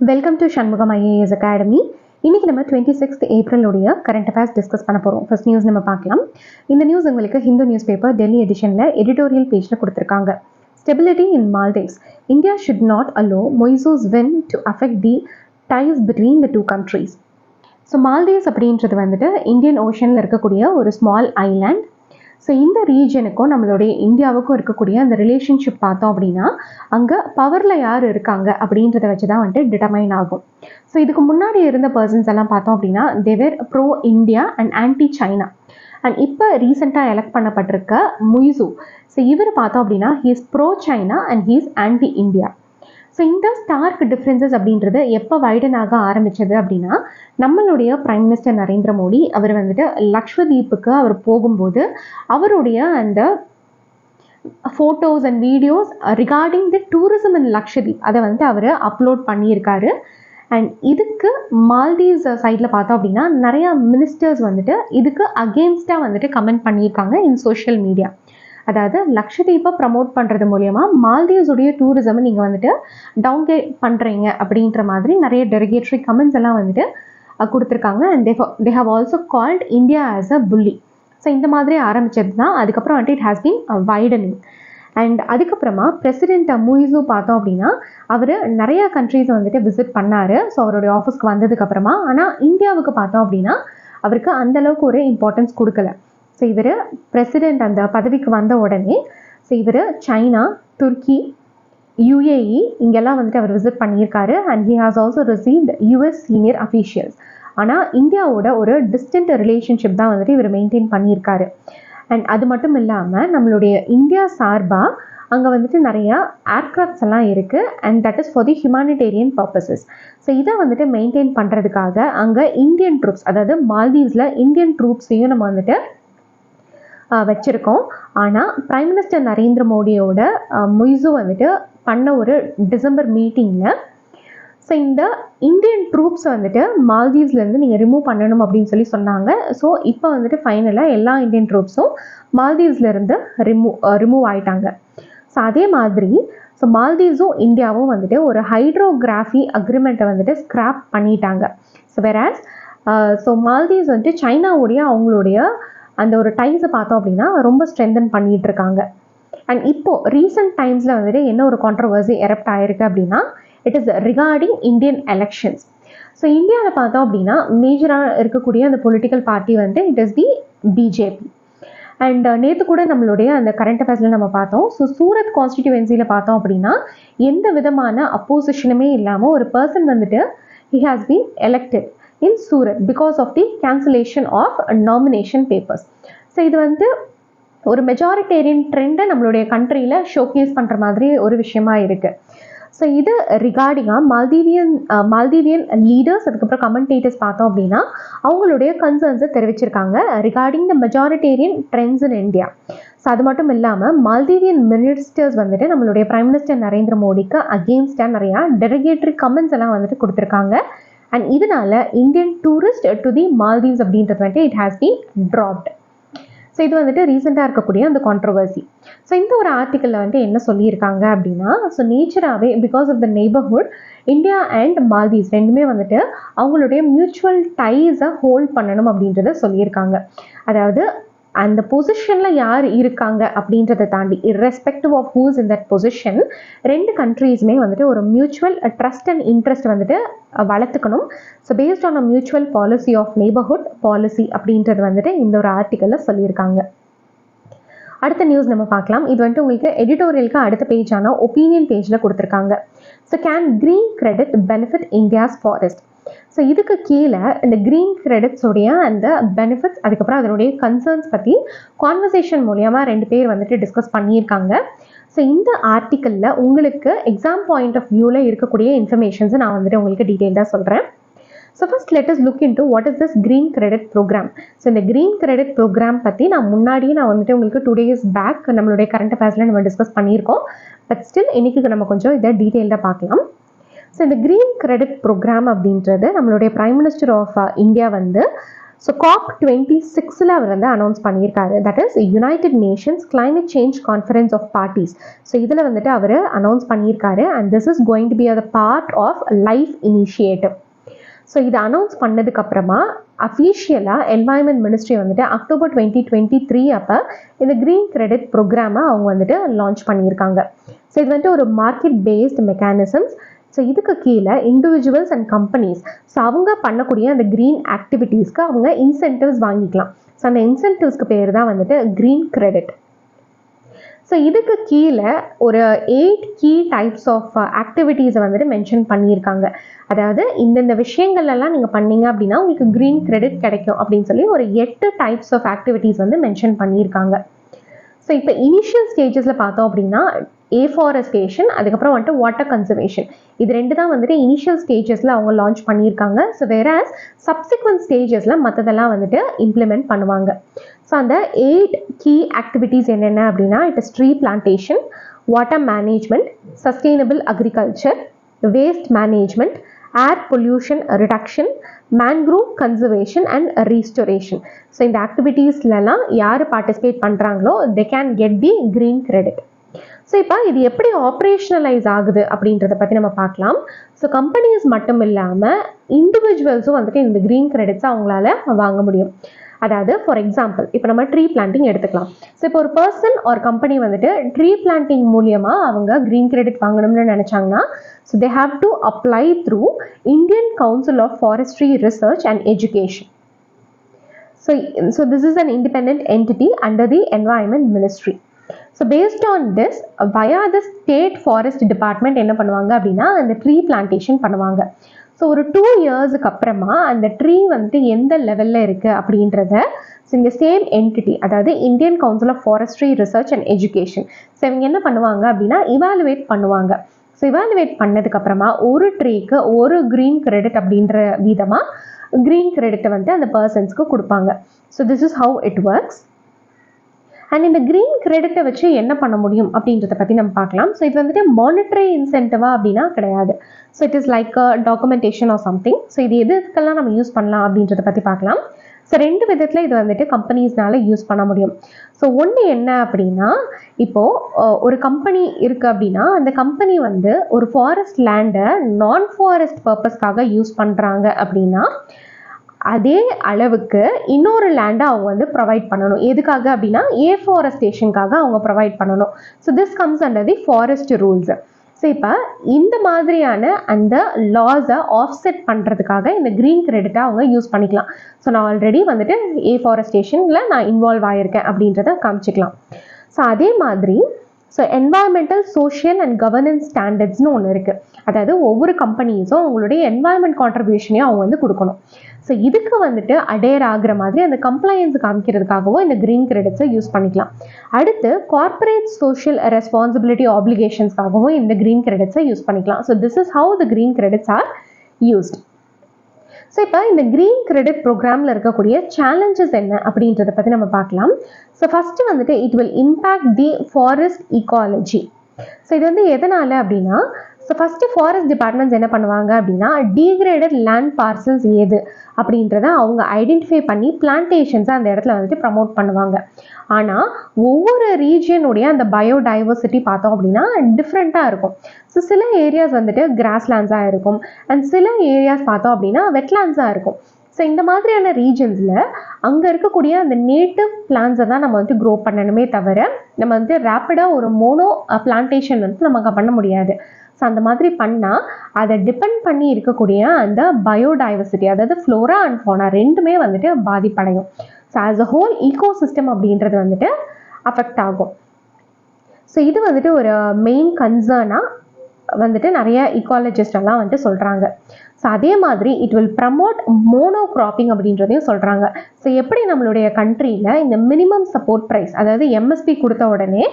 Welcome to Shanmugam IAS academy. இன்றைக்கி நம்ம 26th ஏப்ரலுடைய current affairs discuss பண்ண போகிறோம். ஃபர்ஸ்ட் நியூஸ் நம்ம பார்க்கலாம். இந்த நியூஸ் உங்களுக்கு ஹிந்து நியூஸ் பேப்பர் டெல்லி எடிஷனில் எடிட்டோரியல் பேஜில் கொடுத்துருக்காங்க. Stability in Maldives. India should not allow Muizzu's win to affect the ties between the two countries. So Maldives அப்படின்றது வந்துட்டு இந்தியன் ஓஷனில் இருக்கக்கூடிய ஒரு ஸ்மால் ஐலாண்ட். ஸோ இந்த ரீஜனுக்கும் நம்மளுடைய இந்தியாவுக்கும் இருக்கக்கூடிய அந்த ரிலேஷன்ஷிப் பார்த்தோம் அப்படின்னா அங்கே பவரில் யார் இருக்காங்க அப்படின்றத வச்சு தான் வந்துட்டு டிட்டர்மைன் ஆகும். ஸோ இதுக்கு முன்னாடி இருந்த பர்சன்ஸ் எல்லாம் பார்த்தோம் அப்படின்னா they were pro India and anti China. And இப்போ ரீசெண்டாக எலெக்ட் பண்ணப்பட்டிருக்க முய்சு, ஸோ இவர் பார்த்தோம் அப்படின்னா he is pro China and he is anti India. So இந்த ஸ்டார்க் டிஃப்ரென்சஸ் அப்படின்றது எப்போ வைடன் ஆக ஆரம்பித்தது அப்படின்னா நம்மளுடைய பிரைம் மினிஸ்டர் நரேந்திர மோடி அவர் வந்துட்டு லக்ஷ்வதீப்புக்கு அவர் போகும்போது அவருடைய அந்த photos and videos regarding the tourism in Lakshadweep அதை வந்துட்டு அவர் அப்லோட் பண்ணியிருக்காரு. அண்ட் இதுக்கு மால்தீவ்ஸ் சைடில் பார்த்தோம் அப்படின்னா நிறையா மினிஸ்டர்ஸ் வந்துட்டு இதுக்கு அகெயின்ஸ்டாக வந்துட்டு கமெண்ட் பண்ணியிருக்காங்க இன் சோஷியல் மீடியா. அதாவது லக்ஷதீப்பை ப்ரமோட் பண்ணுறது மூலயமா மால்தீவ்ஸுடைய டூரிசமை நீங்கள் வந்துட்டு டவுன்கிரேட் பண்ணுறீங்க அப்படின்ற மாதிரி நிறைய டெரிகேட்டரி கமெண்ட்ஸ் எல்லாம் வந்துட்டு கொடுத்துருக்காங்க. And they have also called India as a bully. So இந்த மாதிரி ஆரம்பித்தது தான். அதுக்கப்புறம் வந்துட்டு it has been widening. And அதுக்கப்புறமா பிரசிடென்ட் முய்சு பார்த்தோம் அப்படின்னா அவர் நிறையா கண்ட்ரீஸை வந்துட்டு விசிட் பண்ணார். ஸோ அவருடைய ஆஃபீஸ்க்கு வந்ததுக்கப்புறமா ஆனால் இந்தியாவுக்கு பார்த்தோம் அப்படின்னா அவருக்கு அந்தளவுக்கு ஒரு இம்பார்ட்டன்ஸ் கொடுக்கல. ஸோ இவர் பிரசிடெண்ட் அந்த பதவிக்கு வந்த உடனே ஸோ இவர் சைனா, துர்க்கி, யுஏஇ இங்கெல்லாம் வந்துட்டு அவர் விசிட் பண்ணியிருக்காரு. And he has also received US senior officials. ஆனால் இந்தியாவோட ஒரு டிஸ்டன்ட் ரிலேஷன்ஷிப் தான் வந்துட்டு இவர் மெயின்டைன் பண்ணியிருக்காரு. அண்ட் அது மட்டும் இல்லாமல் நம்மளுடைய இந்தியா சார்பாக அங்கே வந்துட்டு நிறையா ஏர்க்ராஃப்ட்ஸ் எல்லாம் இருக்குது. And that is for the humanitarian purposes. So இதை வந்துட்டு மெயின்டைன் பண்ணுறதுக்காக அங்கே இந்தியன் ட்ரூப்ஸ், அதாவது மால்தீவ்ஸில் இந்தியன் ட்ரூப்ஸையும் நம்ம வந்துட்டு வச்சுருக்கோம். ஆனால் பிரைம் மினிஸ்டர் நரேந்திர மோடியோட முய்சு வந்துட்டு பண்ண ஒரு டிசம்பர் மீட்டிங்கில் ஸோ இந்த இந்தியன் ட்ரூப்ஸை வந்துட்டு மால்தீவ்ஸ்லேருந்து நீங்கள் ரிமூவ் பண்ணணும் அப்படின்னு சொன்னாங்க. ஸோ இப்போ வந்துட்டு ஃபைனலாக எல்லா இந்தியன் ட்ரூப்ஸும் மால்தீவ்ஸ்லேருந்து ரிமூவ் ஆயிட்டாங்க. ஸோ அதே மாதிரி ஸோ மால்தீவ்ஸும் இந்தியாவும் வந்துட்டு ஒரு ஹைட்ரோகிராஃபி அக்ரிமெண்ட்டை வந்துட்டு ஸ்க்ராப் பண்ணிட்டாங்க. ஸோ வேறாஸ் ஸோ மால்தீவ்ஸ் வந்துட்டு சைனாவுடைய அவங்களுடைய அந்த ஒரு டைஸை பார்த்தோம் அப்படின்னா ரொம்ப ஸ்ட்ரென்தன் பண்ணிகிட்டு இருக்காங்க. அண்ட் இப்போது ரீசெண்ட் டைம்ஸில் வந்துட்டு என்ன ஒரு கான்ட்ரவர்சி எரப்ட் ஆகிருக்கு அப்படின்னா it is regarding Indian elections. So இந்தியாவில் பார்த்தோம் அப்படின்னா மேஜராக இருக்கக்கூடிய அந்த பொலிட்டிக்கல் பார்ட்டி வந்து it is the BJP. And நேற்று கூட நம்மளுடைய அந்த கரண்ட் அஃபேர்ஸில் நம்ம பார்த்தோம். ஸோ சூரத் கான்ஸ்டிடியூவன்சியில் பார்த்தோம் அப்படின்னா எந்த விதமான அப்போசிஷனுமே இல்லாமல் ஒரு பர்சன் வந்துட்டு he has been elected in Surat because of the cancellation of nomination papers. So இது வந்து ஒரு மெஜாரிட்டேரியன் ட்ரெண்டை நம்மளுடைய கண்ட்ரியில் ஷோகேஸ் பண்ணுற மாதிரி ஒரு விஷயமா இருக்குது. ஸோ இது ரிகார்டிங்காக மால்தீவியன் லீடர்ஸ் அதுக்கப்புறம் கமெண்டேட்டர்ஸ் பார்த்தோம் அப்படின்னா அவங்களுடைய கன்சர்ன்ஸை தெரிவிச்சிருக்காங்க regarding the majoritarian trends in India. So அது மட்டும் இல்லாமல் மால்தீவியன் மினிஸ்டர்ஸ் வந்துட்டு நம்மளுடைய பிரைம் மினிஸ்டர் நரேந்திர மோடிக்கு அகெயின்ஸ்டாக நிறையா டெரிகேட்டரி கமெண்ட்ஸ் எல்லாம் வந்துட்டு கொடுத்துருக்காங்க. அண்ட் இதனால Indian tourist to the Maldives அப்படின்றது வந்துட்டு it has been dropped. So இது வந்துட்டு ரீசெண்டாக இருக்கக்கூடிய அந்த கான்ட்ரவர்சி. ஸோ இந்த ஒரு ஆர்டிக்கலில் வந்துட்டு என்ன சொல்லியிருக்காங்க அப்படின்னா ஸோ நேச்சராகவே because of the neighbourhood India and Maldives ரெண்டுமே வந்துட்டு அவங்களுடைய மியூச்சுவல் டைஸை ஹோல்ட் பண்ணணும் அப்படின்றத சொல்லியிருக்காங்க. அதாவது அந்த பொசிஷனில் யார் இருக்காங்க அப்படின்றத தாண்டி irrespective of who's in that position ரெண்டு கண்ட்ரீஸுமே வந்துட்டு ஒரு மியூச்சுவல் ட்ரஸ்ட் அண்ட் இன்ட்ரெஸ்ட் வந்துட்டு வளர்த்துக்கணும். So based on a mutual policy of neighbourhood policy அப்படின்றது வந்துட்டு இந்த ஒரு ஆர்டிக்கலில் சொல்லியிருக்காங்க. அடுத்த நியூஸ் நம்ம பார்க்கலாம். இது வந்துட்டு உங்களுக்கு எடிட்டோரியலுக்கு அடுத்த பேஜான ஒப்பீனியன் பேஜில் கொடுத்துருக்காங்க. So can green credit benefit India's forest. So இதுக்கு கீழே இந்த க்ரீன் கிரெடிட்ஸோடைய அந்த பெனிஃபிட்ஸ் அதுக்கப்புறம் அதனுடைய கன்சர்ன்ஸ் பற்றி கான்வர்சேஷன் மூலியமா ரெண்டு பேர் வந்துட்டு டிஸ்கஸ் பண்ணியிருக்காங்க. ஸோ இந்த ஆர்டிக்கலில் உங்களுக்கு எக்ஸாம் பாயிண்ட் ஆஃப் வியூவில் இருக்கக்கூடிய இன்ஃபர்மேஷன்ஸை நான் வந்துட்டு உங்களுக்கு டீட்டெயில்டாக சொல்கிறேன். So first let us look into what is this green credit programme. So இந்த கிரீன் கிரெடிட் ப்ரோக்ராம் பற்றி நான் முன்னாடியே வந்துட்டு உங்களுக்கு 2 days பேக் நம்மளுடைய கரண்ட் அஃபேர்ஸில் நம்ம டிஸ்கஸ் பண்ணியிருக்கோம். பட் ஸ்டில் இன்னைக்கு நம்ம கொஞ்சம் இதை டீட்டெயில்டாக பார்க்கலாம். ஸோ இந்த கிரீன் கிரெடிட் ப்ரோக்ராம் அப்படின்றது நம்மளுடைய பிரைம் மினிஸ்டர் ஆஃப் இந்தியா வந்து ஸோ COP26 அவர் வந்து அனௌன்ஸ் பண்ணியிருக்காரு. That is United Nations climate change conference of parties. So இதில் வந்துட்டு அவர் அனௌன்ஸ் பண்ணியிருக்காரு. And this is going to be a part of life initiative. So இதை அனௌன்ஸ் பண்ணதுக்கப்புறமா அஃபீஷியலாக என்வாயன்மெண்ட் மினிஸ்ட்ரி வந்துட்டு அக்டோபர் 2023 அப்போ இந்த க்ரீன் கிரெடிட் ப்ரோக்ராமை அவங்க வந்துட்டு லான்ச் பண்ணியிருக்காங்க. ஸோ இது வந்துட்டு ஒரு மார்க்கெட் பேஸ்டு மெக்கானிசம்ஸ். ஸோ இதுக்கு கீழே இண்டிவிஜுவல்ஸ் அண்ட் கம்பெனிஸ் ஸோ அவங்க பண்ணக்கூடிய அந்த க்ரீன் ஆக்டிவிட்டீஸ்க்கு அவங்க இன்சென்டிவ்ஸ் வாங்கிக்கலாம். ஸோ அந்த இன்சென்டிவ்ஸ்க்கு பேர் தான் வந்துட்டு க்ரீன் கிரெடிட். ஸோ இதுக்கு கீழே ஒரு 8 கீ டைப்ஸ் ஆஃப் ஆக்டிவிட்டீஸை வந்துட்டு மென்ஷன் பண்ணியிருக்காங்க. அதாவது இந்தந்த விஷயங்கள்லாம் நீங்கள் பண்ணீங்க அப்படின்னா உங்களுக்கு க்ரீன் கிரெடிட் கிடைக்கும் அப்படின்னு சொல்லி ஒரு 8 டைப்ஸ் ஆஃப் ஆக்டிவிட்டீஸ் வந்து மென்ஷன் பண்ணியிருக்காங்க. ஸோ இப்போ இனிஷியல் ஸ்டேஜஸில் பார்த்தோம் அப்படின்னா ஏஃபாரஸ்டேஷன், அதுக்கப்புறம் வந்துட்டு வாட்டர் கன்சர்வேஷன், இது 2 தான் வந்துட்டு இனிஷியல் ஸ்டேஜஸில் அவங்க லான்ச் பண்ணியிருக்காங்க. ஸோ வேறஸ் சப்சிக்வெண்ட் ஸ்டேஜஸில் மற்றதெல்லாம் வந்துட்டு இம்ப்ளிமெண்ட் பண்ணுவாங்க. ஸோ அந்த 8 கீ ஆக்டிவிட்டீஸ் என்னென்ன அப்படின்னா it is tree plantation, water management, sustainable agriculture, waste management, air pollution reduction, mangrove conservation and restoration. So இந்த ஆக்டிவிட்டீஸ்லாம் யார் பார்ட்டிசிபேட் பண்ணுறாங்களோ they can get the green credit. So இப்போ இது எப்படி ஆப்ரேஷனலைஸ் ஆகுது அப்படின்றத பற்றி நம்ம பார்க்கலாம். ஸோ கம்பெனிஸ் மட்டும் இல்லாமல் இண்டிவிஜுவல்ஸும் வந்துட்டு இந்த க்ரீன் கிரெடிட்ஸை அவங்களால வாங்க முடியும். அதாவது ஃபார் எக்ஸாம்பிள் இப்போ நம்ம ட்ரீ பிளான்டிங் எடுத்துக்கலாம். ஸோ இப்போ ஒரு பர்சன் ஒரு கம்பெனி வந்துட்டு ட்ரீ பிளான்டிங் மூலியமாக அவங்க க்ரீன் கிரெடிட் வாங்கணும்னு நினச்சாங்கன்னா so they have to apply through Indian council of forestry research and Education. So this is an independent entity under the Environment Ministry. So based on this, via the State Forest Department என்ன பண்ணுவாங்க அப்படின்னா அந்த tree plantation பண்ணுவாங்க. So ஒரு 2 இயர்ஸுக்கு அப்புறமா அந்த tree வந்துட்டு எந்த லெவலில் இருக்குது அப்படின்றத இந்த சேம் என்டிட்டி, அதாவது Indian council of forestry research and education, so இவங்க என்ன பண்ணுவாங்க அப்படின்னா இவாலுவேட் பண்ணுவாங்க. ஸோ இவாலுவேட் பண்ணதுக்கப்புறமா ஒரு ட்ரீக்கு ஒரு க்ரீன் கிரெடிட் அப்படின்ற விதமாக க்ரீன் கிரெடிட்டை வந்துட்டு அந்த பர்சன்ஸ்க்கு கொடுப்பாங்க. So this is how it works. And இந்த க்ரீன் கிரெடிட்டை வச்சு என்ன பண்ண முடியும் அப்படின்றத பற்றி நம்ம பார்க்கலாம். ஸோ இது வந்துட்டு மானிட்டரி இன்சென்டிவா அப்படின்னா கிடையாது. So it is like a documentation or something. So இது எதுக்கெல்லாம் நம்ம யூஸ் பண்ணலாம் அப்படின்றத பற்றி பார்க்கலாம். ஸோ 2 விதத்தில் இது வந்துட்டு கம்பெனிஸ்னால யூஸ் பண்ண முடியும். ஸோ ஒன்று என்ன அப்படின்னா இப்போது ஒரு கம்பெனி இருக்குது அப்படின்னா அந்த கம்பெனி வந்து ஒரு ஃபாரஸ்ட் லேண்டை நான் ஃபாரஸ்ட் பர்பஸ்க்காக யூஸ் பண்ணுறாங்க அப்படின்னா அதே அளவுக்கு இன்னொரு லேண்டை அவங்க வந்து ப்ரொவைட் பண்ணணும். எதுக்காக அப்படின்னா ஏஃபாரஸ்டேஷனுக்காக அவங்க ப்ரொவைட் பண்ணணும். So this comes under the forest rules. So இப்போ இந்த மாதிரியான அந்த லாஸை ஆஃப்செட் பண்ணுறதுக்காக இந்த க்ரீன் கிரெடிட்டை அவங்க யூஸ் பண்ணிக்கலாம். ஸோ நான் ஆல்ரெடி வந்துட்டு ஏஃபாரஸ்டேஷனில் நான் இன்வால்வ் ஆகியிருக்கேன் அப்படின்றத காமிச்சிக்கலாம். ஸோ அதே மாதிரி so environmental social and governance ஸ்டாண்டர்ட்ஸ்னு ஒன்று இருக்குது. அதாவது ஒவ்வொரு கம்பெனிஸும் அவங்களுடைய என்வாயன்மெண்ட் கான்ட்ரிபியூஷனையும் அவங்க வந்து கொடுக்கணும். ஸோ இதுக்கு வந்துட்டு அடேர் ஆகிற மாதிரி அந்த கம்ப்ளைன்ஸ் காமிக்கிறதுக்காகவும் இந்த க்ரீன் கிரெடிட்ஸை யூஸ் பண்ணிக்கலாம். அடுத்து கார்பரேட் சோஷியல் ரெஸ்பான்சிபிலிட்டி ஆப்ளிகேஷன்ஸ்க்காகவும் இந்த க்ரீன் கிரெடிட்ஸை யூஸ் பண்ணிக்கலாம். So this is how the green credits are used. So இப்போ இந்த க்ரீன் கிரெடிட் ப்ரோக்ராமில் இருக்கக்கூடிய சேலஞ்சஸ் என்ன அப்படின்றத பற்றி நம்ம பார்க்கலாம். ஸோ ஃபஸ்ட்டு வந்துட்டு it will impact the forest ecology. So இது வந்து எதனால் அப்படின்னா ஸோ ஃபஸ்ட்டு ஃபாரஸ்ட் டிபார்ட்மெண்ட்ஸ் என்ன பண்ணுவாங்க அப்படின்னா டீக்ரேடட் லேண்ட் பார்சல்ஸ் ஏது அப்படின்றத அவங்க ஐடென்டிஃபை பண்ணி பிளான்டேஷன்ஸை அந்த இடத்துல வந்துட்டு ப்ரமோட் பண்ணுவாங்க. ஆனால் ஒவ்வொரு ரீஜியனுடைய அந்த பயோடைவர்சிட்டி பார்த்தோம் அப்படின்னா டிஃப்ரெண்ட்டாக இருக்கும். ஸோ சில ஏரியாஸ் வந்துட்டு கிராஸ்லேண்ட்ஸாக இருக்கும் அண்ட் சில ஏரியாஸ் பார்த்தோம் அப்படின்னா வெட்லேண்ட்ஸாக இருக்கும். ஸோ இந்த மாதிரியான ரீஜன்ஸில் அங்கே இருக்கக்கூடிய அந்த நேட்டிவ் பிளான்ஸை தான் நம்ம வந்து க்ரோ பண்ணணுமே தவிர நம்ம வந்து ரேப்பிடாக ஒரு மோனோ பிளான்டேஷன் வந்து நமக்கு பண்ண முடியாது. ஸோ அந்த மாதிரி பண்ணால் அதை டிபெண்ட் பண்ணி இருக்கக்கூடிய அந்த பயோடைவர்சிட்டி, அதாவது ஃப்ளோரா அண்ட் ஃபோனா ரெண்டுமே வந்துட்டு பாதிப்படையும். So as a whole ecosystem அப்படின்றது வந்துட்டு அஃபெக்ட் ஆகும். ஸோ இது வந்துட்டு ஒரு மெயின் கன்சர்னாக வந்துட்டு நிறைய ஈகாலஜிஸ்ட் எல்லாம் வந்துட்டு சொல்கிறாங்க. ஸோ அதே மாதிரி it will promote mono cropping அப்படின்றதையும் சொல்கிறாங்க. ஸோ எப்படி நம்மளுடைய கண்ட்ரியில் இந்த மினிமம் சப்போர்ட் ப்ரைஸ், அதாவது எம்எஸ்பி கொடுத்த உடனே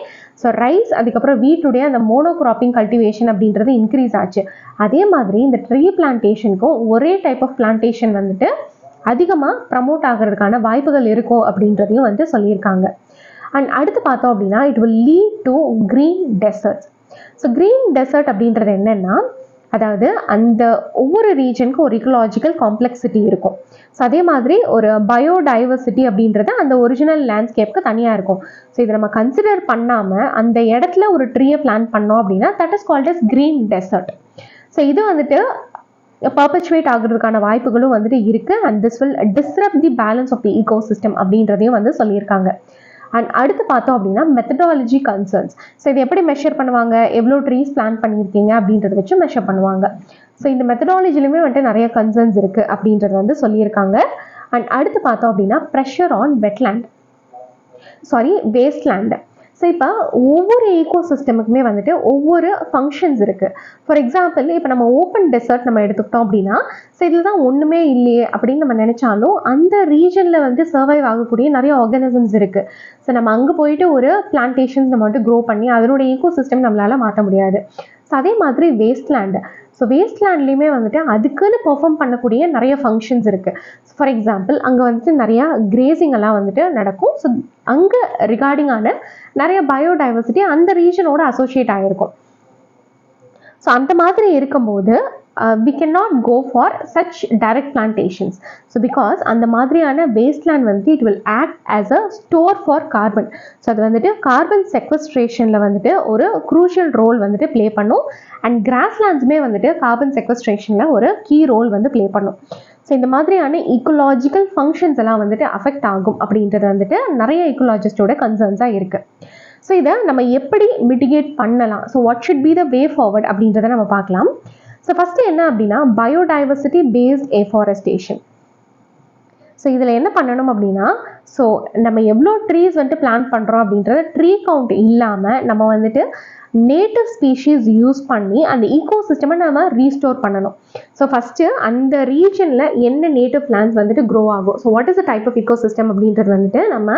ஸோ ரைஸ் அதுக்கப்புறம் வீட்டுடைய அந்த மோனோ கிராப்பிங் கல்டிவேஷன் அப்படின்றது இன்க்ரீஸ் ஆச்சு. அதே மாதிரி இந்த ட்ரீ பிளான்டேஷனுக்கும் ஒரே டைப் ஆஃப் பிளான்டேஷன் வந்துட்டு அதிகமாக ப்ரமோட் ஆகிறதுக்கான வாய்ப்புகள் இருக்கும் அப்படின்றதையும் வந்து சொல்லியிருக்காங்க. அண்ட் அடுத்து பார்த்தோம் அப்படின்னா it will lead to green deserts. So green desert அப்படின்றது என்னென்னா அதாவது அந்த ஒவ்வொரு ரீஜனுக்கும் ஒரு இக்கலாஜிக்கல் காம்ப்ளெக்சிட்டி இருக்கும். ஸோ அதே மாதிரி ஒரு பயோடைவர்சிட்டி அப்படின்றது அந்த ஒரிஜினல் லேண்ட்ஸ்கேப்க்கு தனியாக இருக்கும். ஸோ இதை நம்ம கன்சிடர் பண்ணாமல் அந்த இடத்துல ஒரு ட்ரீயை பிளான் பண்ணோம் அப்படின்னா that is called as green desert. So இது வந்துட்டு பர்பச்சுவேட் ஆகுறதுக்கான வாய்ப்புகளும் வந்துட்டு இருக்கு. And this will disturb the balance of the ecosystem அப்படின்றதையும் வந்து சொல்லியிருக்காங்க. அண்ட் அடுத்து பார்த்தோம் அப்படின்னா மெத்தடாலஜி கன்சர்ன்ஸ். ஸோ இது எப்படி மெஷர் பண்ணுவாங்க, எவ்வளோ ட்ரீஸ் பிளான் பண்ணியிருக்கீங்க அப்படின்றத வச்சு மெஷர் பண்ணுவாங்க. ஸோ இந்த மெத்தடாலஜிலுமே வந்துட்டு நிறைய கன்சர்ன்ஸ் இருக்குது அப்படின்றது வந்து சொல்லியிருக்காங்க. அண்ட் அடுத்து பார்த்தோம் அப்படின்னா ப்ரெஷர் ஆன் வேஸ்ட்லேண்ட். ஸோ இப்போ ஒவ்வொரு ஈகோ சிஸ்டமுக்குமே வந்துட்டு ஒவ்வொரு ஃபங்க்ஷன்ஸ் இருக்குது. ஃபார் எக்ஸாம்பிள் இப்போ நம்ம ஓப்பன் டெசர்ட் நம்ம எடுத்துக்கிட்டோம் அப்படின்னா, ஸோ இதில் தான் ஒன்றுமே இல்லையே அப்படின்னு நம்ம நினச்சாலும் அந்த ரீஜனில் வந்து சர்வைவ் ஆகக்கூடிய நிறைய ஆர்கானிசம்ஸ் இருக்குது. ஸோ நம்ம அங்கே போயிட்டு ஒரு பிளான்டேஷன்ஸ் நம்ம வந்துட்டு க்ரோ பண்ணி அதனோட ஈகோ சிஸ்டம் நம்மளால் மாற்ற முடியாது. ஸோ அதே மாதிரி வேஸ்ட்லேண்டு. ஸோ வேஸ்ட்லேண்ட்லேயுமே வந்துட்டு அதுக்குன்னு பெர்ஃபார்ம் பண்ணக்கூடிய நிறைய ஃபங்க்ஷன்ஸ் இருக்குது. ஃபார் எக்ஸாம்பிள் அங்கே வந்துட்டு நிறையா கிரேசிங் எல்லாம் வந்துட்டு நடக்கும். ஸோ அங்கே ரிகார்டிங்கான நிறைய பயோடைவர்சிட்டி அந்த ரீஜனோட அசோசியேட் ஆகிருக்கும். ஸோ அந்த மாதிரி இருக்கும்போது we cannot go for such direct plantations. So because அந்த மாதிரியான wasteland வந்துட்டு it will act as a store for carbon. So அது வந்துட்டு கார்பன் செக்வஸ்ட்ரேஷனில் வந்துட்டு ஒரு க்ரூஷியல் ரோல் வந்துட்டு ப்ளே பண்ணும். அண்ட் கிராஸ்லேண்ட்ஸுமே வந்துட்டு கார்பன் செக்வஸ்ட்ரேஷனில் ஒரு கீ ரோல் வந்து ப்ளே பண்ணும். ஸோ இந்த மாதிரியான ஈக்கோலாஜிக்கல் ஃபங்க்ஷன்ஸ் எல்லாம் வந்துட்டு அஃபெக்ட் ஆகும் அப்படின்றது வந்துட்டு நிறைய ஈக்கோலாஜிஸ்டோட கன்சர்ன்ஸாக இருக்குது. ஸோ இதை நம்ம எப்படி மிட்டிகேட் பண்ணலாம், so what should be the way forward அப்படின்றத நம்ம பார்க்கலாம். ஸோ ஃபஸ்ட்டு என்ன அப்படின்னா பயோடைவர்சிட்டி பேஸ்ட் எஃபாரஸ்டேஷன். ஸோ இதில் என்ன பண்ணணும் அப்படின்னா, ஸோ நம்ம எவ்வளோ ட்ரீஸ் வந்துட்டு பிளான் பண்ணுறோம் அப்படின்றத ட்ரீ கவுண்ட் இல்லாமல் நம்ம வந்துட்டு நேட்டிவ் ஸ்பீஷீஸ் யூஸ் பண்ணி அந்த ஈகோ சிஸ்டமை நம்ம ரீஸ்டோர் பண்ணணும். ஸோ ஃபஸ்ட்டு அந்த ரீஜனில் என்ன நேட்டிவ் பிளான்ஸ் வந்துட்டு க்ரோ ஆகும், so what is the type of ecosystem அப்படின்றது வந்துட்டு நம்ம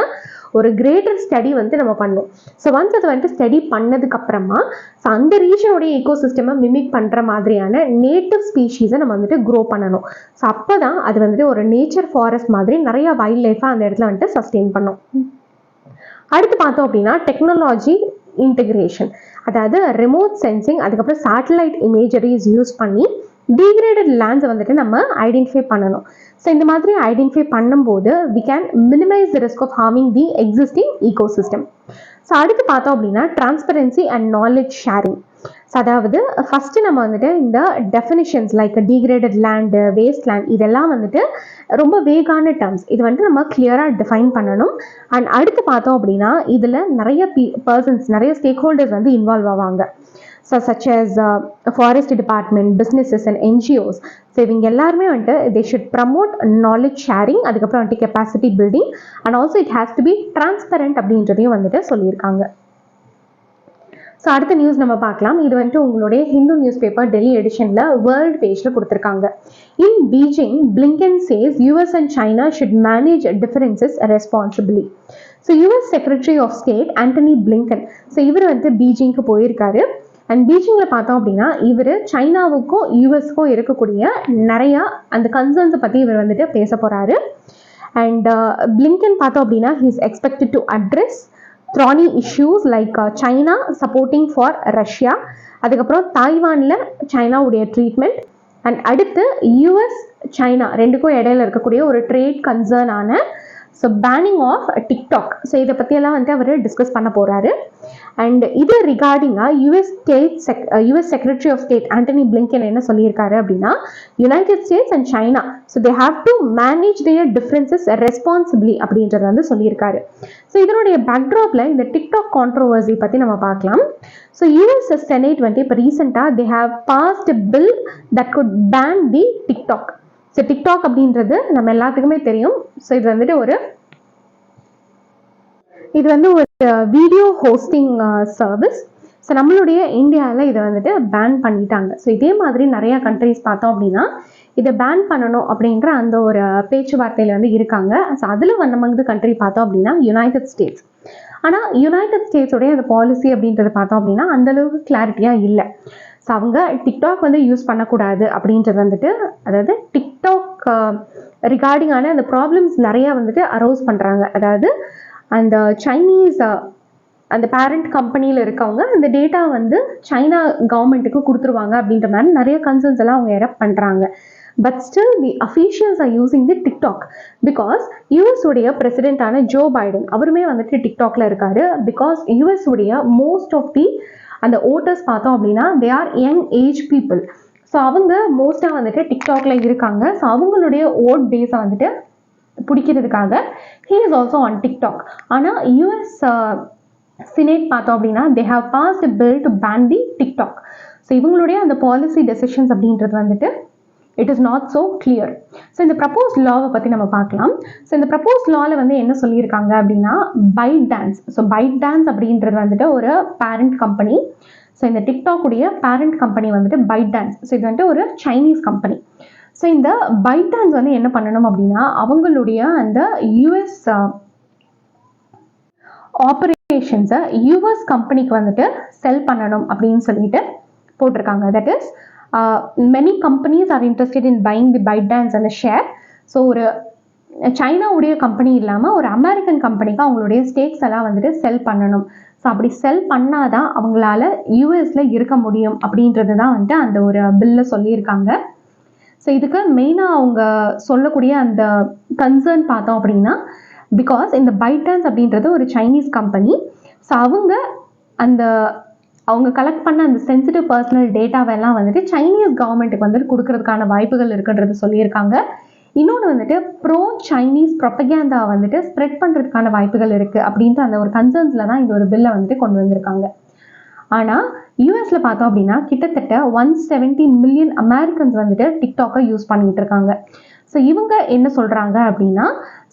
ஒரு கிரேட்டர் ஸ்டடி வந்துட்டு நம்ம பண்ணணும். ஸோ ஒன்ஸ் அதை வந்துட்டு ஸ்டடி பண்ணதுக்கப்புறமா ஸோ அந்த ரீஜனோடைய ஈகோ சிஸ்டமை மிமிக் பண்ணுற மாதிரியான நேட்டிவ் ஸ்பீஷீஸை நம்ம வந்துட்டு க்ரோ பண்ணணும். ஸோ அப்போ தான் அது வந்துட்டு ஒரு நேச்சர் ஃபாரஸ்ட் மாதிரி நிறைய வைல்ட் லைஃபாக அந்த இடத்துல வந்துட்டு சஸ்டெயின் பண்ணும். அடுத்து பார்த்தோம் அப்படின்னா டெக்னாலஜி இன்டெகிரேஷன், அதாவது ரிமோட் சென்சிங், அதுக்கப்புறம் சேட்டலைட் இமேஜரிஸ் யூஸ் பண்ணி டீக்ரேடட் லேண்ட்ஸை வந்துட்டு நம்ம ஐடென்டிஃபை பண்ணணும். ஸோ இந்த மாதிரி ஐடென்டிஃபை பண்ணும்போது we can minimise the risk of harming the existing ecosystem. So அடுத்து பார்த்தோம் அப்படின்னா transparency and knowledge sharing. So அதாவது ஃபஸ்ட்டு நம்ம வந்துட்டு இந்த definitions like degraded land, waste land இதெல்லாம் வந்துட்டு ரொம்ப வேகான டேர்ம்ஸ், இது வந்துட்டு நம்ம கிளியராக டிஃபைன் பண்ணணும். அண்ட் அடுத்து பார்த்தோம் அப்படின்னா இதில் நிறைய பர்சன்ஸ், நிறைய ஸ்டேக் ஹோல்டர்ஸ் வந்து இன்வால்வ் ஆவாங்க. So such as forest department, businesses and NGOs. So இவங்க எல்லாருமே வந்துட்டு they should promote knowledge sharing, அதுக்கப்புறம் வந்துட்டு capacity building and also it has to be transparent அப்படின்றதையும் வந்துட்டு சொல்லியிருக்காங்க. ஸோ அடுத்த நியூஸ் நம்ம பார்க்கலாம். இது வந்துட்டு உங்களுடைய ஹிந்து நியூஸ் பேப்பர் டெல்லி எடிஷனில் வேர்ல்டு பேஜில் கொடுத்துருக்காங்க. In Beijing Blinken says US and China should manage differences responsibly. So US secretary of state Antony Blinken, so இவர் வந்துட்டு பீஜிங்க்கு போயிருக்காரு. அண்ட் பீஜிங்கில் பார்த்தோம் அப்படின்னா இவர் சைனாவுக்கும் யூஎஸ்க்கும் இருக்கக்கூடிய நிறையா அந்த கன்சர்ன்ஸை பற்றி இவர் வந்துட்டு பேச போகிறாரு. அண்ட் பிளிங்கன் பார்த்தோம் அப்படின்னா he is expected to address thorny issues like China supporting for Russia, அதுக்கப்புறம் தாய்வானில் சைனாவுடைய ட்ரீட்மெண்ட், அண்ட் அடுத்து யூஎஸ் சைனா ரெண்டுக்கும் இடையில இருக்கக்கூடிய ஒரு ட்ரேட் கன்சர்னான so banning of TikTok. So இதை பற்றியெல்லாம் வந்துட்டு அவர் டிஸ்கஸ் பண்ண போகிறாரு. அண்ட் இது ரிகார்டிங்காக US secretary of state Antony Blinken என்ன சொல்லியிருக்காரு அப்படின்னா United States and China so they have to manage their differences responsibly அப்படின்றத வந்து சொல்லியிருக்காரு. ஸோ இதனுடைய பேக்ட்ராப்பில் இந்த டிக்டாக் கான்ட்ரோவர்சி பற்றி நம்ம பார்க்கலாம். ஸோ யூஎஸ் செனேட் வந்துட்டு இப்போ ரீசெண்டாக they have passed bill that could ban the TikTok. So TikTok அப்படின்றது நம்ம எல்லாத்துக்குமே தெரியும். ஸோ இது வந்துட்டு ஒரு வீடியோ ஹோஸ்டிங் சர்வீஸ். ஸோ நம்மளுடைய இந்தியாவில் இதை வந்துட்டு பேன் பண்ணிட்டாங்க. ஸோ இதே மாதிரி நிறையா கண்ட்ரிஸ் பார்த்தோம் அப்படின்னா இதை பேன் பண்ணணும் அப்படின்ற அந்த ஒரு பேச்சுவார்த்தையில் வந்து இருக்காங்க. ஸோ அதில் நம்மளது கண்ட்ரி பார்த்தோம் அப்படின்னா யுனைடெட் ஸ்டேட்ஸ். ஆனால் யுனைடெட் ஸ்டேட்ஸோடைய அந்த பாலிசி அப்படின்றது பார்த்தோம் அப்படின்னா அந்தளவுக்கு கிளாரிட்டியாக இல்லை. ஸோ அவங்க டிக்டாக் வந்து யூஸ் பண்ணக்கூடாது அப்படின்றது வந்துட்டு, அதாவது டிக்டாக் ரிகார்டிங்கான அந்த ப்ராப்ளம்ஸ் நிறையா வந்துட்டு அரௌஸ் பண்ணுறாங்க. அதாவது அந்த சைனீஸ் அந்த பேரண்ட் கம்பெனியில் இருக்கவங்க அந்த டேட்டா வந்து சைனா கவர்மெண்ட்டுக்கு கொடுத்துருவாங்க அப்படின்ற மாதிரி நிறைய கன்சர்ன்ஸ் எல்லாம் அவங்க எரப்ட் பண்ணுறாங்க. But still the officials are using the TikTok because US உடைய பிரசிடென்டான ஜோ பைடன் அவருமே வந்துட்டு டிக்டாக்ல இருக்காரு. பிகாஸ் யூஎஸ் உடைய மோஸ்ட் ஆஃப் தி அந்த ஓட்டர்ஸ் பார்த்தோம் அப்படின்னா they are young age people. So அவங்க மோஸ்ட்டாக வந்துட்டு டிக்டாக்ல இருக்காங்க. ஸோ அவங்களுடைய ஓட் பேஸை வந்துட்டு பிடிக்கிறதுக்காக he is also on TikTok. ஆனால் யூஎஸ் சினேட் பார்த்தோம் அப்படின்னா they have passed bill to ban the TikTok. So இவங்களுடைய அந்த பாலிசி டெசிஷன்ஸ் அப்படின்றது வந்துட்டு it is not so clear. So இந்த ப்ரப்போஸ் லாவை பற்றி நம்ம பார்க்கலாம். ஸோ இந்த ப்ரப்போஸ் லாவில் வந்து என்ன சொல்லியிருக்காங்க அப்படின்னா byte dance. So byte dance அப்படின்றது வந்துட்டு ஒரு பேரண்ட் கம்பெனி. ஸோ இந்த டிக்டாக் உடைய பேரண்ட் கம்பெனி வந்துட்டு பைட் டான்ஸ். ஸோ இது வந்துட்டு ஒரு சைனீஸ் கம்பெனி. ஸோ இந்த பைட் டான்ஸ் வந்து என்ன பண்ணணும் அப்படின்னா அவங்களுடைய அந்த யூஎஸ் ஆப்ரேஷன்ஸை யூஎஸ் கம்பெனிக்கு வந்துட்டு செல் பண்ணணும் அப்படின்னு சொல்லிட்டு போட்டிருக்காங்க. That is many companies are interested in buying the byte dance அந்த ஷேர். ஸோ ஒரு சைனாவுடைய கம்பெனி இல்லாமல் ஒரு அமெரிக்கன் கம்பெனிக்கு அவங்களுடைய ஸ்டேக்ஸ் எல்லாம் வந்துட்டு செல் பண்ணணும். ஸோ அப்படி செல் பண்ணாதான் அவங்களால யூஎஸ்ல இருக்க முடியும் அப்படின்றது தான் வந்துட்டு அந்த ஒரு பில்ல சொல்லியிருக்காங்க. ஸோ இதுக்கு மெயினாக அவங்க சொல்லக்கூடிய அந்த கன்சர்ன் பார்த்தோம் அப்படின்னா பிகாஸ் இந்த பைட் டான்ஸ் அப்படின்றது ஒரு சைனீஸ் கம்பெனி. ஸோ அவங்க கலெக்ட் பண்ண அந்த சென்சிட்டிவ் பர்சனல் டேட்டாவெல்லாம் வந்துட்டு சைனீஸ் கவர்மெண்ட்டுக்கு வந்துட்டு கொடுக்கறதுக்கான வாய்ப்புகள் இருக்குன்றது சொல்லியிருக்காங்க. இன்னொன்று வந்துட்டு ப்ரோ சைனீஸ் ப்ரொபகேண்டா வந்துட்டு ஸ்ப்ரெட் பண்ணுறதுக்கான வாய்ப்புகள் இருக்குது அப்படின்ற அந்த ஒரு கன்சர்ன்ஸில் தான் இந்த ஒரு பில்லை வந்துட்டு கொண்டு வந்திருக்காங்க. ஆனால் யூஎஸ்ல பார்த்தோம் அப்படின்னா கிட்டத்தட்ட 170 மில்லியன் அமெரிக்கன்ஸ் வந்துட்டு டிக்டாக்கை யூஸ் பண்ணிட்டு இருக்காங்க. ஸோ இவங்க என்ன சொல்கிறாங்க அப்படின்னா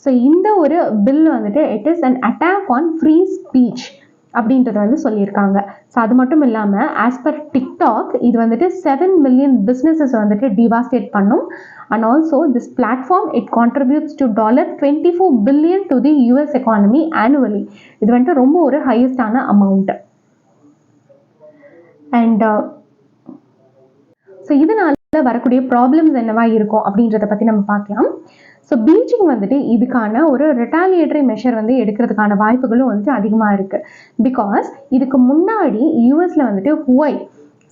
ஸோ இந்த ஒரு பில் வந்துட்டு it is an attack on free speech அப்படின்றத வந்து சொல்லியிருக்காங்க. ஸோ அது மட்டும் இல்லாமல் ஆஸ் பர் டிக்டாக் இது வந்துட்டு 7 மில்லியன் பிஸ்னஸஸ் வந்துட்டு டிவாஸ்டேட் பண்ணும். And also this platform it contributes to $24 billion to the US economy annually. இது வந்துட்டு ரொம்ப ஒரு ஹையஸ்டான அமௌண்ட். அண்ட் ஸோ இதனால வரக்கூடிய ப்ராப்ளம்ஸ் என்னவா இருக்கும் அப்படின்றத பற்றி நம்ம பார்க்கலாம். ஸோ பீஜிங் வந்துட்டு இதுக்கான ஒரு ரிட்டாலியேட்டரி மெஷர் வந்து எடுக்கிறதுக்கான வாய்ப்புகளும் வந்துட்டு அதிகமாக இருக்குது. பிகாஸ் இதுக்கு முன்னாடி யூஎஸ்ல வந்துட்டு ஹுவை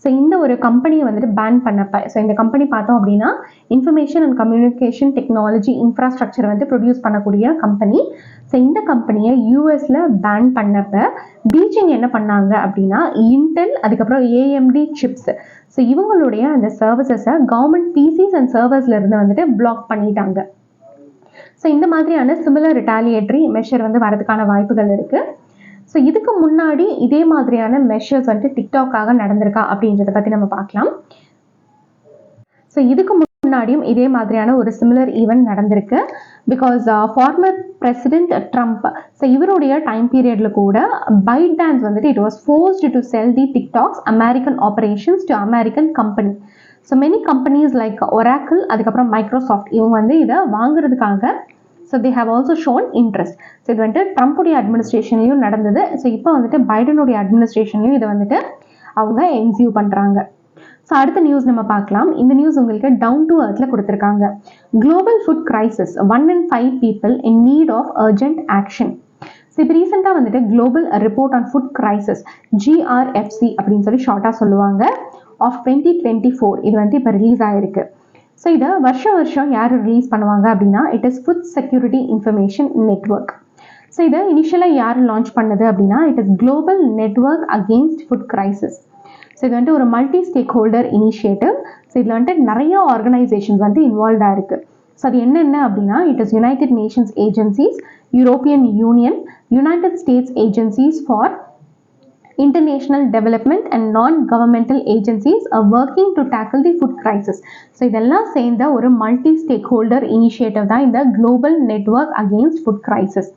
ஸோ இந்த ஒரு கம்பெனியை வந்துட்டு பேன் பண்ணப்ப ஸோ இந்த கம்பெனி பார்த்தோம் அப்படின்னா information and communication technology infrastructure வந்து ப்ரொடியூஸ் பண்ணக்கூடிய கம்பெனி. ஸோ இந்த கம்பெனியை யூஎஸ்ல பேன் பண்ணப்ப பீஜிங் என்ன பண்ணாங்க அப்படின்னா இன்டெல் அதுக்கப்புறம் ஏஎம்டி சிப்ஸ் ஸோ இவங்களுடைய அந்த சர்வீசஸை கவர்மெண்ட் பிசிஸ் அண்ட் சர்வர்ஸ்ல இருந்து வந்துட்டு பிளாக் பண்ணிட்டாங்க. ஸோ இந்த மாதிரியான சிமிலர் ரிட்டாலியேட்டரி மெஷர் வந்து வரதுக்கான வாய்ப்புகள் இருக்குது. ஸோ இதுக்கு முன்னாடி இதே மாதிரியான மெஷர்ஸ் வந்துட்டு டிக்டாக்காக நடந்திருக்கா அப்படின்றத பற்றி நம்ம பார்க்கலாம். ஸோ இதுக்கு முன்னாடியும் இதே மாதிரியான ஒரு சிமிலர் ஈவெண்ட் நடந்திருக்கு. Because former president Trump so இவருடைய டைம் பீரியட்ல கூட பைட் டான்ஸ் வந்துட்டு it was forced to sell the TikTok's American operations to American company. So many companies like Oracle அதுக்கப்புறம் மைக்ரோசாஃப்ட் இவங்க வந்து இதை வாங்குறதுக்காக so they have also shown interest. So இது வந்துட்டு ட்ரம்ப்புடைய அட்மினிஸ்ட்ரேஷன்லையும் நடந்தது. ஸோ இப்போ வந்துட்டு பைடனுடைய அட்மினிஸ்ட்ரேஷன்லையும் இதை வந்துட்டு அவங்க என்சியூ பண்ணுறாங்க. ஸோ அடுத்த நியூஸ் நம்ம பார்க்கலாம். இந்த நியூஸ் உங்களுக்கு டவுன் டு அர்த்தில் கொடுத்துருக்காங்க. Global food crisis 1 in 5 people in need of urgent action. So இப்போ ரீசெண்டாக வந்துட்டு global report on food crisis GRFC அப்படின்னு சொல்லி ஷார்ட்டாக சொல்லுவாங்க ஆஃப் 2024 இது வந்து இப்போ ரிலீஸ் ஆகிருக்கு. ஸோ இதை வருஷம் யார் ரிலீஸ் பண்ணுவாங்க அப்படின்னா it is food security information network. So இதை இனிஷியலாக யார் லான்ச் பண்ணது அப்படின்னா it is global network against food crisis. So இது வந்துட்டு ஒரு multi stakeholder initiative. So இதில் வந்துட்டு நிறைய ஆர்கனைசேஷன்ஸ் வந்து இன்வால்வ்டாக இருக்குது. ஸோ அது என்னென்ன அப்படின்னா it is United Nations agencies, European union, United states agencies for international development and non-governmental agencies are working to tackle the food crisis. So இதெல்லாம் சேர்ந்த ஒரு மல்டி ஸ்டேக் ஹோல்டர் இனிஷியேட்டிவ் தான் இந்த global network against food crisis.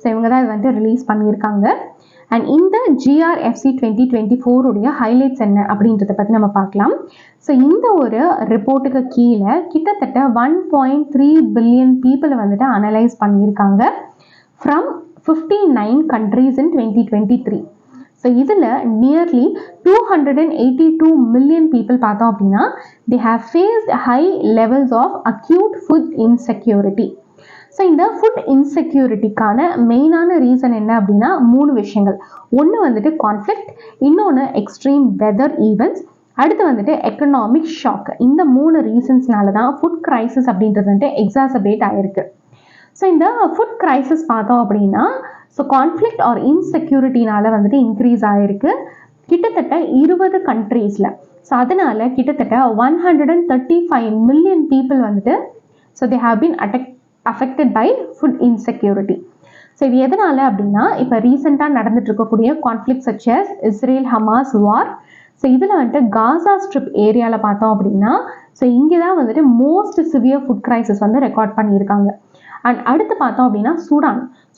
So இவங்க தான் இது வந்துட்டு release பண்ணியிருக்காங்க. அண்ட் இந்த GRFC 2024 உடைய ஹைலைட்ஸ் என்ன அப்படின்றத பற்றி நம்ம பார்க்கலாம். ஸோ இந்த ஒரு ரிப்போர்ட்டுக்கு கீழே கிட்டத்தட்ட 1.3 பில்லியன் பீப்புளை வந்துட்டு அனலைஸ் பண்ணியிருக்காங்க ஃப்ரம் 59 countries in 2023. ஸோ இதில் நியர்லி 282 மில்லியன் பீப்புள் பார்த்தோம் அப்படின்னா they have faced high levels of acute food insecurity. So இந்த ஃபுட் இன்செக்யூரிட்டிக்கான மெயினான ரீசன் என்ன அப்படின்னா 3 விஷயங்கள். ஒன்று வந்துட்டு கான்ஃப்ளிக்ட், இன்னொன்று எக்ஸ்ட்ரீம் வெதர் ஈவெண்ட்ஸ், அடுத்து வந்துட்டு எக்கனாமிக் ஷாக். இந்த 3 ரீசன்ஸ்னால தான் ஃபுட் கிரைசிஸ் அப்படின்றது வந்துட்டு எக்ஸாசபேட் ஆயிருக்கு. ஸோ இந்த ஃபுட் கிரைசிஸ் பார்த்தோம் அப்படின்னா ஸோ கான்ஃப்ளிக்ட் ஆர் இன்செக்யூரிட்டினால வந்துட்டு இன்க்ரீஸ் ஆகிருக்கு கிட்டத்தட்ட 20 கண்ட்ரீஸில். ஸோ அதனால கிட்டத்தட்ட 135 மில்லியன் பீப்புள் வந்துட்டு so they have been affected by food insecurity. So இது எதனால அப்படின்னா இப்போ ரீசெண்டாக நடந்துட்டு இருக்கக்கூடிய conflict such as Israel Hamas war. So இதில் வந்துட்டு காசா ஸ்ட்ரிப் ஏரியாவில் பார்த்தோம் அப்படின்னா ஸோ இங்கே தான் வந்துட்டு மோஸ்ட் சிவியர் ஃபுட் கிரைசிஸ் வந்து ரெக்கார்ட் பண்ணியிருக்காங்க. அண்ட் அடுத்து பார்த்தோம் அப்படின்னா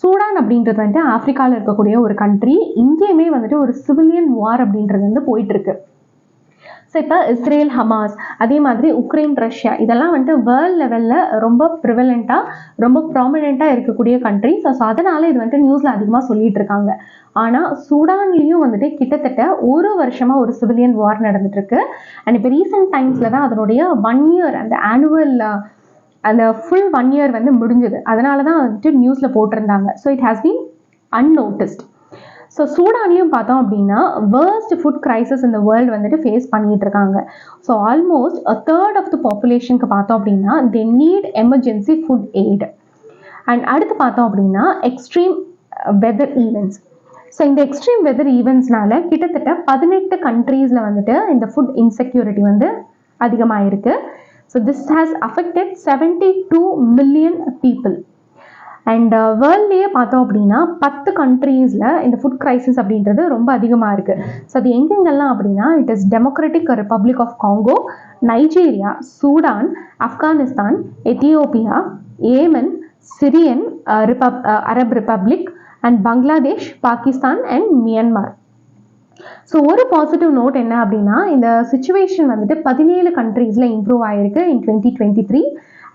சூடான் அப்படின்றது வந்துட்டு ஆப்பிரிக்காவில் இருக்கக்கூடிய ஒரு கண்ட்ரி. இங்கேயுமே வந்துட்டு ஒரு சிவிலியன் வார் அப்படின்றது வந்து போயிட்டு இருக்கு. ஸோ இப்போ இஸ்ரேல் ஹமாஸ் அதே மாதிரி உக்ரைன் ரஷ்யா இதெல்லாம் வந்துட்டு வேர்ல்ட் லெவலில் ரொம்ப ப்ரிவலண்ட்டாக ரொம்ப ப்ராமினெண்ட்டாக இருக்கக்கூடிய கண்ட்ரி. ஸோ அதனால் இது வந்துட்டு நியூஸில் அதிகமாக சொல்லிட்டு இருக்காங்க. ஆனால் சூடான்லேயும் வந்துட்டு கிட்டத்தட்ட ஒரு வருஷமாக ஒரு சிவிலியன் வார் நடந்துட்டுருக்கு. அண்ட் இப்போ ரீசெண்ட் டைம்ஸில் தான் அதனுடைய 1 இயர் அந்த ஆனுவல் அந்த ஃபுல் 1 இயர் வந்து முடிஞ்சது. அதனால தான் வந்துட்டு நியூஸில் போட்டிருந்தாங்க. So it has been unnoticed. So சூடானையும் பார்த்தோம் அப்படின்னா வேர்ஸ்ட் ஃபுட் கிரைசிஸ் இந்த வேர்ல்டு வந்துட்டு ஃபேஸ் பண்ணிட்டு இருக்காங்க. ஸோ ஆல்மோஸ்ட் 1/3 ஆஃப் த பாப்புலேஷனுக்கு பார்த்தோம் அப்படின்னா they need emergency food aid. And அடுத்து பார்த்தோம் அப்படின்னா எக்ஸ்ட்ரீம் வெதர் ஈவெண்ட்ஸ். ஸோ இந்த எக்ஸ்ட்ரீம் வெதர் ஈவெண்ட்ஸ்னால கிட்டத்தட்ட 18 கண்ட்ரீஸில் வந்துட்டு இந்த ஃபுட் இன்செக்யூரிட்டி வந்து அதிகமாக இருக்குது. So this has affected 72 million people. And வேர்ல்ட்லேயே பார்த்தோம் அப்படின்னா 10 கண்ட்ரீஸில் இந்த ஃபுட் கிரைசிஸ் அப்படின்றது ரொம்ப அதிகமாக இருக்குது. ஸோ அது எங்கெங்கெல்லாம் அப்படின்னா it is Democratic Republic of Congo, Nigeria, Sudan, Afghanistan, Ethiopia, Yemen, Syrian Arab Republic and Bangladesh, Pakistan and Myanmar. So ஒரு பாசிட்டிவ் நோட் என்ன அப்படின்னா இந்த சிச்சுவேஷன் வந்துட்டு 17 கண்ட்ரீஸில் இம்ப்ரூவ் ஆகிருக்கு in 2023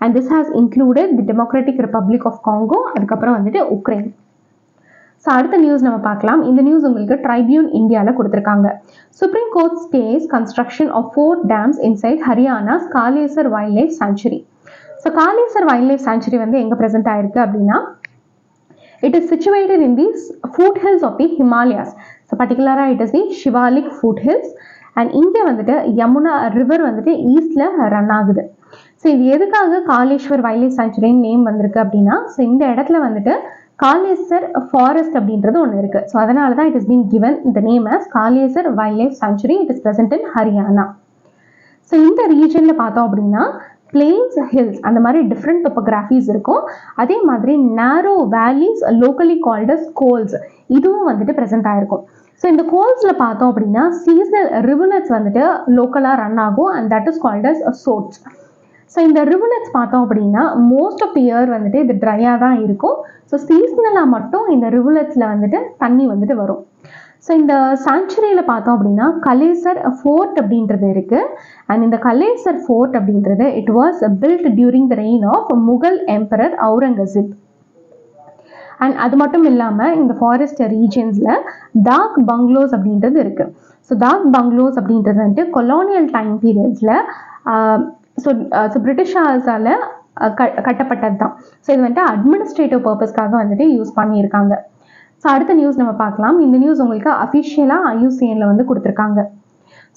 and this has included the Democratic Republic of Congo, அதுக்கப்புறம் வந்துட்டு Ukraine. So அடுத்த நியூஸ் நம்ம பார்க்கலாம். இந்த நியூஸ் உங்களுக்கு ட்ரைபியூன் இந்தியாவில் கொடுத்துருக்காங்க. Supreme Court stays construction of 4 dams inside Haryana's Kalesar wildlife sanctuary. So Kalesar wildlife sanctuary வந்து எங்கே ப்ரெசென்ட் ஆயிருக்கு அப்படின்னா it is situated in the foothills of the Himalayas. So particularly it is the Shivalik foothills and இங்கே வந்துட்டு Yamuna river வந்துட்டு ஈஸ்ட்ல run ஆகுது. So இது எதுக்காக காலேஸ்வர் வைல்ட் லைஃப் சாங்சுரின்னு நேம் வந்திருக்கு அப்படின்னா ஸோ இந்த இடத்துல வந்துட்டு காலேசர் ஃபாரஸ்ட் அப்படின்றது ஒன்று இருக்கு. ஸோ அதனால தான் it is been given the name as Kalesar wildlife sanctuary. It is present in Haryana. So இந்த ரீஜன்ல பார்த்தோம் அப்படின்னா பிளெயின்ஸ், ஹில்ஸ் அந்த மாதிரி டிஃப்ரெண்ட் டொப்போகிராஃபிஸ் இருக்கும். அதே மாதிரி நேரோ வேலிஸ் லோக்கலி கால்டு கோல்ஸ் இதுவும் வந்துட்டு ப்ரெசென்ட் ஆயிருக்கும். ஸோ இந்த கோல்ஸில் பார்த்தோம் அப்படின்னா சீசனல் ரிவர்லெட்ஸ் வந்துட்டு லோக்கலாக ரன் ஆகும் and that is called as சோட்ஸ். ஸோ இந்த ரிவர்லெட்ஸ் பார்த்தோம் அப்படின்னா மோஸ்ட் ஆஃப் தி இயர் வந்துட்டு இது ட்ரையாக தான் இருக்கும். ஸோ சீசனலாக மட்டும் இந்த ரிவர்லெட்ஸில் வந்துட்டு தண்ணி வந்துட்டு வரும். ஸோ இந்த சாங்சுரியில் பார்த்தோம் அப்படின்னா கலேசர் ஃபோர்ட் அப்படின்றது இருக்குது. அண்ட் இந்த கலேசர் ஃபோர்ட் அப்படின்றது it was built during the reign of Mughal emperor Aurangzeb. And அது மட்டும் இல்லாமல் இந்த ஃபாரஸ்ட் ரீஜன்ஸில் டாக் பங்களோஸ் அப்படின்றது இருக்குது. ஸோ டாக் பங்களோஸ் அப்படின்றது வந்துட்டு கொலோனியல் டைம் பீரியட்ஸில் ஸோ பிரிட்டிஷார்ஸால் கட்டப்பட்டது தான். ஸோ இது வந்துட்டு அட்மினிஸ்ட்ரேட்டிவ் பர்பஸ்க்காக வந்துட்டு யூஸ் பண்ணியிருக்காங்க. ஸோ அடுத்த நியூஸ் நம்ம பார்க்கலாம். இந்த நியூஸ் உங்களுக்கு அஃபிஷியலாக IUCNல வந்து கொடுத்துருக்காங்க.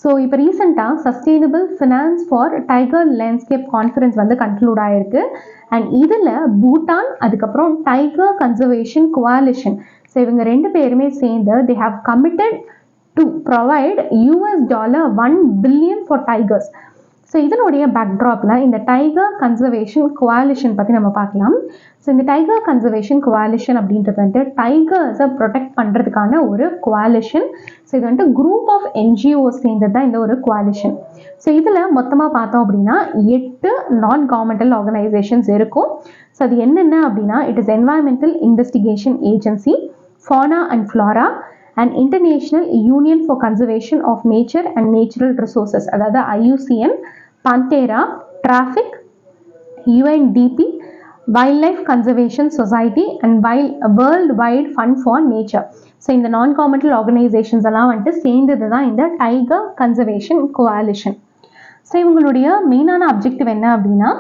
ஸோ இப்போ ரீசெண்டாக sustainable finance for tiger landscape conference வந்து கன்க்ளூட் ஆகிருக்கு. அண்ட் இதில் பூட்டான் அதுக்கப்புறம் டைகர் கன்சர்வேஷன் கோஆலிஷன் ஸோ இவங்க 2 பேருமே சேர்ந்து they have committed to provide $1 billion for tigers. So இதனுடைய பேக்ட்ராப்பில் இந்த டைகர் கன்சர்வேஷன் கோஆலிஷன் பற்றி நம்ம பார்க்கலாம். ஸோ இந்த டைகர் கன்சர்வேஷன் கோஆலிஷன் அப்படின்றது வந்துட்டு டைகர்ஸை ப்ரொடெக்ட் பண்ணுறதுக்கான ஒரு கோஆலிஷன். ஸோ இது வந்துட்டு குரூப் ஆஃப் NGOs சேர்ந்தது தான் இந்த ஒரு கோஆலிஷன். ஸோ இதில் மொத்தமாக பார்த்தோம் அப்படின்னா 8 நான் கவர்மெண்டல் ஆர்கனைசேஷன்ஸ் இருக்கும். ஸோ அது என்னென்ன அப்படின்னா it is environmental investigation agency, fauna and flora and International Union for Conservation of Nature and Natural Resources அதாவது IUCN, Pantera, Traffic, UNDP, Wildlife Conservation Society and World Wide Fund for Nature. So இந்த நான் governmental organisations எல்லாம் வந்துட்டு சேர்ந்தது தான் இந்த tiger conservation கோஆலிஷன். So இவங்களுடைய மெயினான அப்ஜெக்டிவ் என்ன அப்படின்னா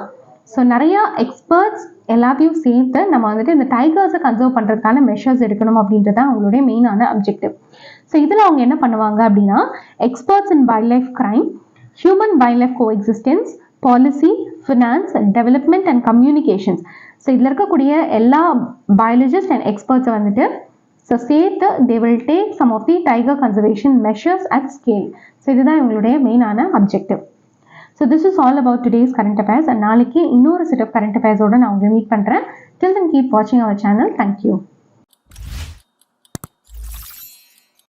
ஸோ நிறையா எக்ஸ்பர்ட்ஸ் எல்லாத்தையும் சேர்த்து நம்ம வந்துட்டு இந்த டைகர்ஸை கன்சர்வ் பண்ணுறதுக்கான மெஷர்ஸ் எடுக்கணும் அப்படின்றது தான் அவங்களுடைய மெயினான அப்ஜெக்டிவ். ஸோ இதில் அவங்க என்ன பண்ணுவாங்க அப்படின்னா experts in wildlife crime, human wildlife coexistence, policy, finance, development and communications. So இதில் இருக்கக்கூடிய எல்லா பயாலஜிஸ்ட் அண்ட் எக்ஸ்பர்ட்ஸை வந்துட்டு ஸோ சேர்த்து they will take some of the tiger conservation measures at scale. So இதுதான் இவங்களுடைய மெயினான objective. So this is all about today's current affairs. நாளைக்கு இன்னொரு செட் ஆஃப் கரண்ட் அஃபேர்ஸோடு நான் உங்களை மீட் பண்ணுறேன். டில் தென் கீப் வாட்சிங் அவர் சேனல். தேங்க்யூ.